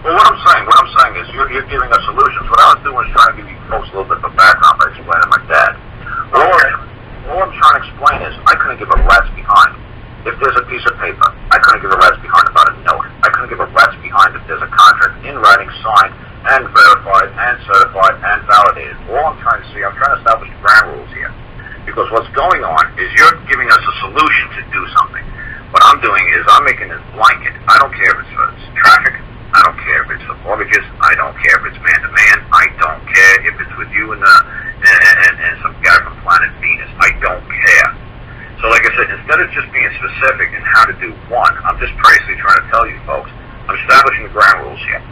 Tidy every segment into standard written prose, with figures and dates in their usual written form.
Well, what I'm saying is you're giving us solutions. What I was doing is trying to give you folks a little bit of background by explaining my dad. All I'm trying to explain is I couldn't give a rat's behind. If there's a piece of paper, I couldn't give a rat's behind about a note. I couldn't give a rat's behind if there's a contract in writing, signed, and verified, and certified, and validated. All I'm trying to say, I'm trying to establish the ground rules here. Because what's going on is you're giving us a solution to do something. What I'm doing is I'm making this blanket. I don't care if it's for traffic. I don't care if it's for mortgages. I don't care if it's man-to-man. I don't care if it's with you and some guy from planet Venus. I don't care. So like I said, instead of just being specific in how to do one, I'm just basically trying to tell you folks, I'm establishing the ground rules here.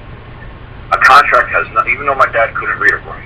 A contract has not, even though my dad couldn't read or write,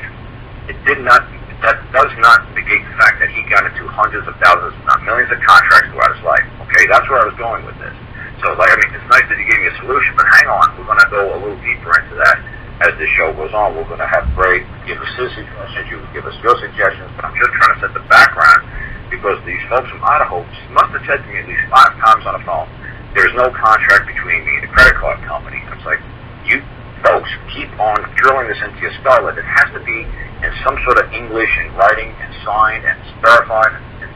that does not negate the fact that he got into hundreds of thousands, if not millions of contracts throughout his life. Okay, that's where I was going with this. So, it's nice that you gave me a solution, but hang on, we're going to go a little deeper into that as this show goes on. We're going to have Ray give us his suggestions, you give us your suggestions, but I'm just trying to set the background because these folks from Idaho must have said to me at least 5 times on the phone, there's no contract between me and the credit card company. And it's like, you folks keep on drilling this into your skull that it has to be in some sort of English and writing and signed and verified and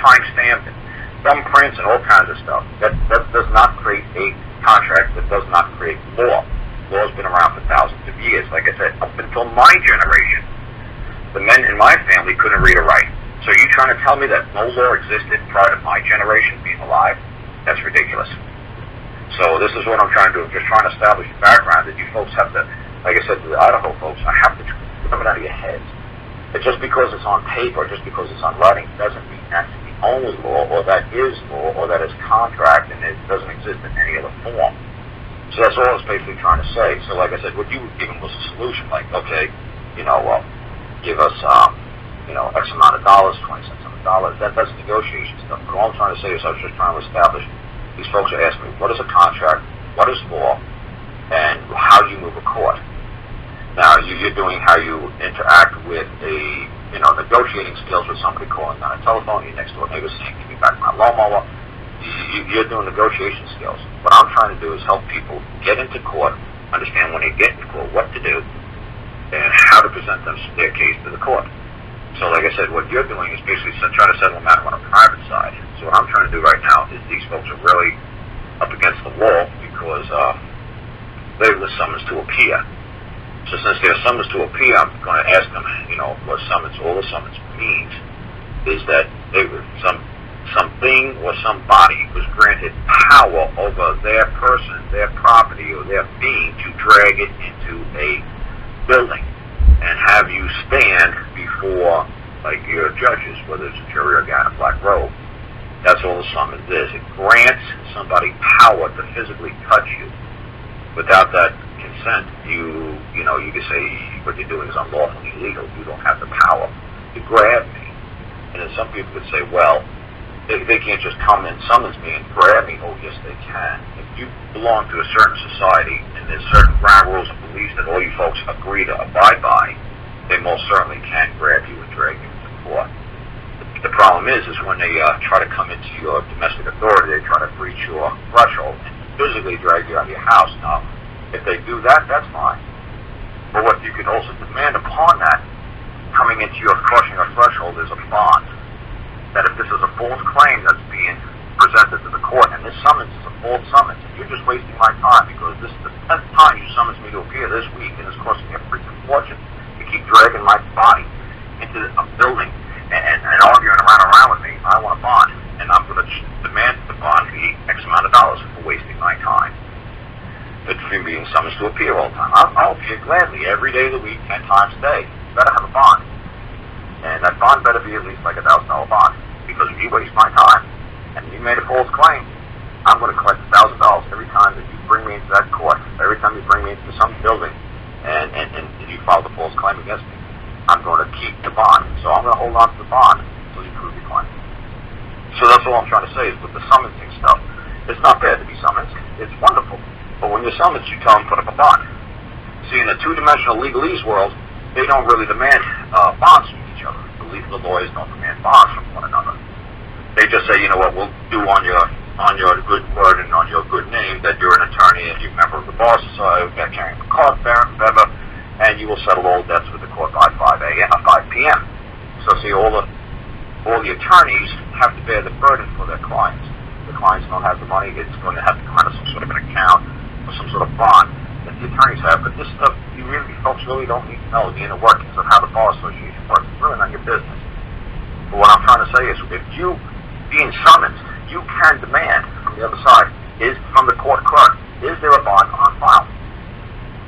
time-stamped and thumbprints and all kinds of stuff. That does not create a contract. That does not create law. Law's been around for thousands of years. Like I said, up until my generation, the men in my family couldn't read or write. So you trying to tell me that no law existed prior to my generation being alive? That's ridiculous. So this is what I'm trying to do. I'm just trying to establish the background that you folks have to, like I said to the Idaho folks, I have to come it out of your heads. That just because it's on paper, just because it's on writing, doesn't mean that's the only law, or that is law, or that is contract, and it doesn't exist in any other form. So that's all I was basically trying to say. So like I said, what you were giving was a solution, like, okay, give us, X amount of dollars, 20 cents on the dollar. That's negotiation stuff. But all I'm trying to say is I was just trying to establish, these folks are asking me, what is a contract, what is law, and how do you move a court? Now, you're doing how you interact with negotiating skills with somebody calling on a telephone, your next door neighbor saying, give me back my lawnmower. You're doing negotiation skills. What I'm trying to do is help people get into court, understand when they get into court what to do, and how to present their case to the court. So like I said, what you're doing is basically trying to settle a matter on a private side. So what I'm trying to do right now is these folks are really up against the wall because they were summons to appear. So since they're summons to appear, I'm going to ask them, what summons, all the summons means is that they were something or somebody was granted power over their person, their property, or their being to drag it into a building and have you stand before, like your judges, whether it's a jury or a guy in a black robe. That's all the summons is. It grants somebody power to physically touch you. Without that consent, you can say what you're doing is unlawfully illegal. You don't have the power to grab me. And then some people could say, well, they can't just come and summons me and grab me. Oh, yes, they can. If you belong to a certain society and there's certain ground rules and beliefs that all you folks agree to abide by, they most certainly can grab you and drag you into court. The problem is when they try to come into your domestic authority, they try to breach your threshold and physically drag you out of your house. Now, if they do that, that's fine. But what you can also demand upon that, coming into your crossing your threshold, is a bond. That if this is a false claim that's being presented to the court, and this summons is a false summons, and you're just wasting my time because this is the 10th time you summons me to appear this week, and it's costing me a freaking fortune to keep dragging my body into a building and arguing around with me. I want a bond, and I'm going to demand the bond fee X amount of dollars for wasting my time. It's for being summoned to appear all the time. I'll appear gladly every day of the week, 10 times a day. You better have a bond. And that bond better be at least like $1,000 bond. Because if you waste my time, and you made a false claim, I'm going to collect $1,000 every time that you bring me into that court, every time you bring me into some building, and you file the false claim against me. I'm going to keep the bond. So I'm going to hold on to the bond until you prove your claim. So that's all I'm trying to say is with the summoning stuff, it's not bad to be summoned. It's wonderful. But when you're summoned, you tell them put up a bond. See, in the two-dimensional legalese world, they don't really demand bonds from each other. The lawyers don't demand bonds from one another. They just say, you know what, we'll do on your on your good word and on your good name that you're an attorney and you're a member of the bar society, carrying a card bearer, and you will settle all debts with the court by 5 p.m. So see, all the attorneys have to bear the burden for their clients. The clients don't have the money, it's going to have to come out of some sort of an account or some sort of bond that the attorneys have. But this stuff, folks really don't need to know the inner workings of how the bar association works. It's really not your business. But what I'm trying to say is, if you being summoned, you can demand from the other side, from the court clerk, is there a bond on file?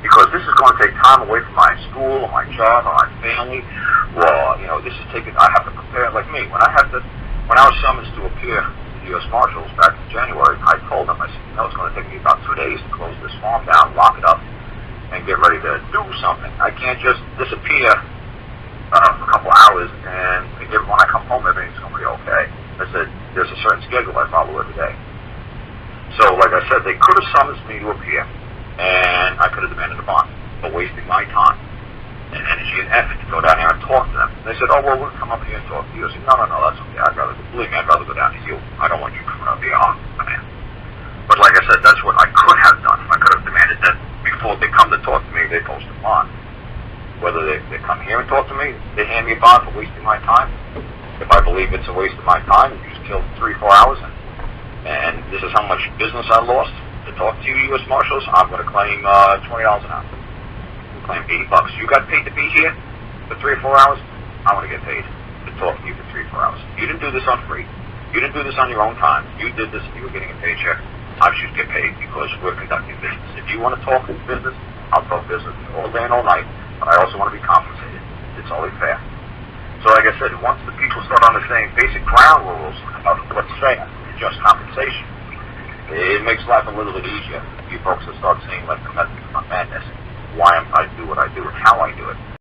Because this is going to take time away from my school or my job or my family, or, this is taking, I have to prepare, like me, when I was summoned to appear to the U.S. Marshals back in January, I told them, I said, it's going to take me about 2 days to close this farm down, lock it up, and get ready to do something. I can't just disappear for a couple hours and when I come home, everything's going to be okay. I said, there's a certain schedule I follow every day. So, like I said, they could have summoned me to appear, and I could have demanded a bond for wasting my time and energy and effort to go down here and talk to them. They said, we'll come up here and talk to you. I said, no, that's okay. Believe me, I'd rather go down to you. I don't want you coming up here on man. But like I said, that's what I could have done. I could have demanded that before they come to talk to me, they post a bond. Whether they come here and talk to me, they hand me a bond for wasting my time. If I believe it's a waste of my time, you just killed 3-4 hours, and this is how much business I lost to talk to you, U.S. Marshals, I'm going to claim $20 an hour. I'm claim $80. You got paid to be here for 3 or 4 hours. I want to get paid to talk to you for 3 or 4 hours. You didn't do this on free. You didn't do this on your own time. You did this. You were getting a paycheck. I should get paid because we're conducting business. If you want to talk business, I'll talk business all day and all night. But I also want to be compensated. It's only fair. So like I said, once the people start understanding basic ground rules of what's fair and just compensation, it makes life a little bit easier. You folks will start seeing like the